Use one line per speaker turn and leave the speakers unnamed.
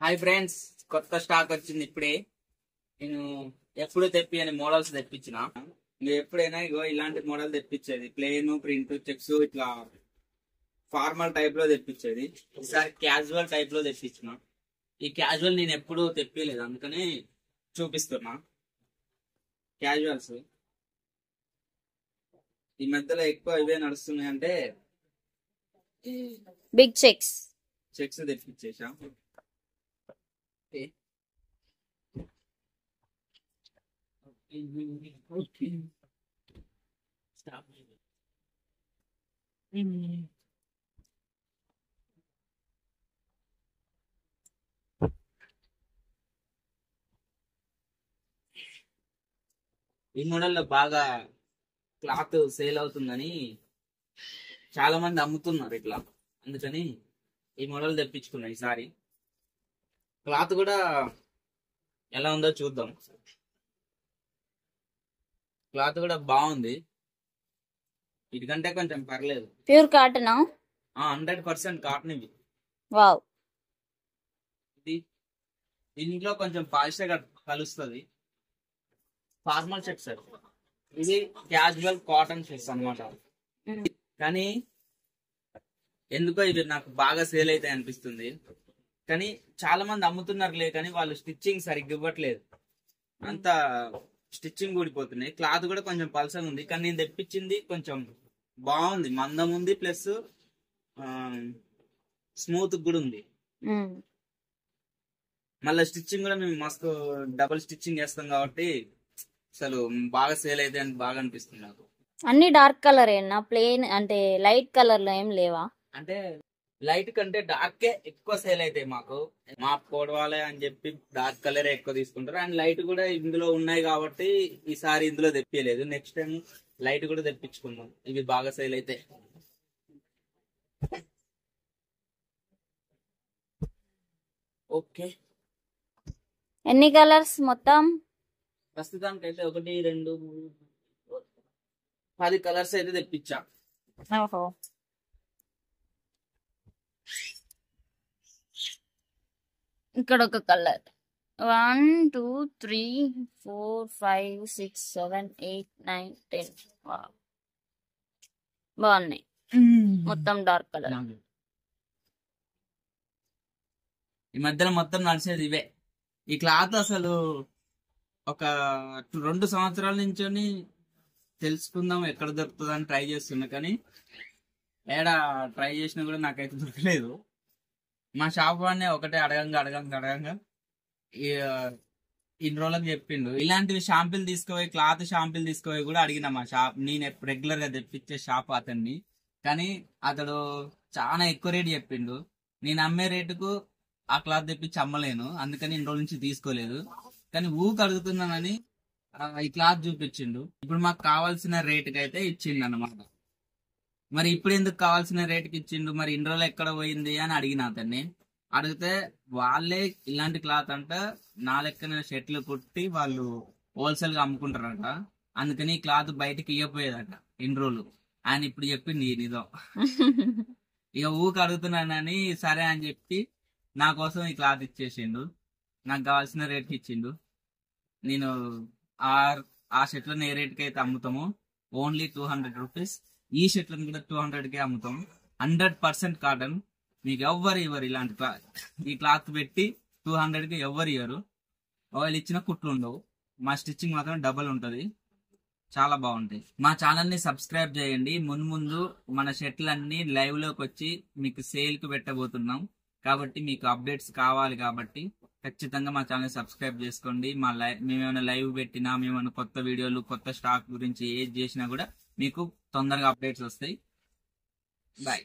Hi friends, కొత్త stock వచ్చింది ఇప్పుడే. నేను ఎప్పుడు తెప్పియని మోడల్స్ తెప్పించిన. ఇంకా ఎప్పుడైనా ఇగో ఇలాంటి మోడల్ తెప్పించేది, ప్లేన్ ప్రింట్ చెక్స్ ఇట్లా ఫార్మల్ టైప్ లో తెప్పించేది. ఈసారి క్యాజువల్ టైప్ లో తెప్పించిన. ఈ క్యాజువల్ నేను ఎప్పుడు తెప్పియలేదు, అందుకని చూపిస్తున్నా. క్యాజువల్స్ ఈ మధ్యలో ఎక్కువ ఇవే నడుస్తున్నాయి, అంటే
బిగ్ చెక్స్
తెప్పించేసా. ఈ మోడల్లో బాగా క్లాత్ సేల్ అవుతుందని చాలా మంది అమ్ముతున్నారు ఇట్లా, అందుకని ఈ మోడల్ తెప్పించుకున్నా. ఈసారి క్లాత్ కూడా ఎలా ఉందో చూద్దాం. క్లాత్ కూడా బాగుంది, వీటికంటే కొంచెం పర్లేదు.
ప్యూర్ కాటన్
100% కాటన్ ఇవి.
వావ్.
దీంట్లో కొంచెం పాలిస్టర్ కలుస్తుంది. ఫార్మల్ షర్ట్స్ ఇది క్యాజువల్ కాటన్ షర్ట్స్ అన్నమాట. కానీ ఎందుకో ఇది నాకు బాగా సేల్ అయితే అనిపిస్తుంది. కానీ చాలా మంది అమ్ముతున్నారులే, కానీ వాళ్ళు స్టిచ్చింగ్ సరిగ్గా ఇవ్వట్లేదు, అంత స్టిచ్చింగ్ ఊడిపోతున్నాయి. క్లాత్ కూడా కొంచెం పల్సగా ఉంది, కానీ నేను తెప్పించింది కొంచెం బాగుంది, మందం ఉంది, ప్లస్ స్మూత్ కూడా ఉంది. మళ్ళీ స్టిచ్చింగ్ కూడా మేము మస్తు డబుల్ స్టిచ్చింగ్ చేస్తాం కాబట్టి అసలు బాగా సేల్ అయితే అని బాగా అనిపిస్తుంది నాకు.
అన్ని డార్క్ కలర్ ఏనా, ప్లెయిన్ అంటే లైట్ కలర్ లో ఏం లేవా?
అంటే లైట్ కంటే డార్కే ఎక్కువ సేల్ అవుతాయి మాకు. మా పోడవాలే అని చెప్పి డార్క్ కలర్ ఎక్కువ తీసుకుంటారు. అండ్ లైట్ కూడా ఇందులో ఉన్నాయి కాబట్టి ఈసారి ఇందులో తెప్పియలేదు. నెక్స్ట్ టైం లైట్ కూడా తెప్పించుకుందాం, ఇవి బాగా సేల్ అయితే. ఓకే,
ఎన్ని కలర్స్ మొత్తం?
ప్రస్తుతానికి అయితే 1 2 3 10 కలర్స్ అయితే తెప్పించా.
ఓహో, ఇక్కడ ఒక కలర్ 1 2 3 4 5 6 7 8 9 10. బాగున్నాయి, మొత్తం డార్క్ కలర్.
ఈ మధ్యలో మొత్తం నడిచేది ఇవే. ఈ క్లాత్ అసలు ఒక 2 సంవత్సరాల నుంచి తెలుసుకుందాం ఎక్కడ దొరుకుతుంది అని ట్రై చేస్తున్నా, కానీ ఏడా ట్రై చేసినా కూడా నాకైతే దొరకలేదు. మా షాప్ వాడినే ఒకటే అడగంగా ఇన్ని రోజులకు చెప్పిండు. ఇలాంటివి షాంపిల్ తీసుకుపోయి, క్లాత్ షాంపిల్ తీసుకుపోయి కూడా అడిగిన మా షాప్, నేను రెగ్యులర్ గా తెప్పించే షాప్ అతన్ని, కానీ అతడు చాలా ఎక్కువ రేటు చెప్పిండు. నేను అమ్మే రేటుకు ఆ క్లాత్ తెప్పించి అమ్మలేను, అందుకని ఇన్ని రోజుల నుంచి తీసుకోలేదు. కానీ ఊకు అడుగుతున్నానని ఈ క్లాత్ చూపించిండు. ఇప్పుడు మాకు కావాల్సిన రేటుకి అయితే ఇచ్చిండు అన్నమాట. మరి ఇప్పుడు ఎందుకు కావాల్సిన రేటుకి ఇచ్చిండు, మరి ఇన్ని రోజులు ఎక్కడ పోయింది అని అడిగిన అతన్ని. అడిగితే వాళ్ళే ఇలాంటి క్లాత్ అంట నా లెక్కన షర్ట్లు కుట్టి వాళ్ళు హోల్సేల్ గా అమ్ముకుంటారంట, అందుకని ఈ క్లాత్ బయటకి ఇవ్వపోయేదట ఇన్ని రోజులు. ఆయన ఇప్పుడు చెప్పింది నిజం. ఇక ఊకు అడుగుతున్నానని సరే అని చెప్పి నా కోసం ఈ క్లాత్ ఇచ్చేసిండు, నాకు కావాల్సిన రేట్కి ఇచ్చిండు. నేను ఆ షర్ట్లను ఏ రేట్కి అయితే అమ్ముతామో ఓన్లీ 200 రూపీస్, ఈ షర్ట్లను కూడా 200కే అమ్ముతాము. 100% కాటన్. మీకు ఎవ్వరు ఇవ్వరు ఇలాంటి క్లాత్. ఈ క్లాత్ పెట్టి 200కి ఎవ్వరు ఇవ్వరు. వాళ్ళు ఇచ్చిన కుట్లు ఉండవు, మా స్టిచ్చింగ్ మాత్రం డబల్ ఉంటుంది, చాలా బాగుంటాయి. మా ఛానల్ ని సబ్స్క్రైబ్ చేయండి. ముందు మన షర్ట్లన్నీ లైవ్ లోకి వచ్చి మీకు సేల్ కు పెట్టబోతున్నాం, కాబట్టి మీకు అప్డేట్స్ కావాలి కాబట్టి ఖచ్చితంగా మా ఛానల్ సబ్స్క్రైబ్ చేసుకోండి. మేమేమైనా లైవ్ పెట్టినా, మేమైనా కొత్త వీడియోలు, కొత్త స్టాక్ గురించి ఏది చేసినా కూడా మీకు తొందరగా అప్డేట్స్ వస్తాయి. బాయ్.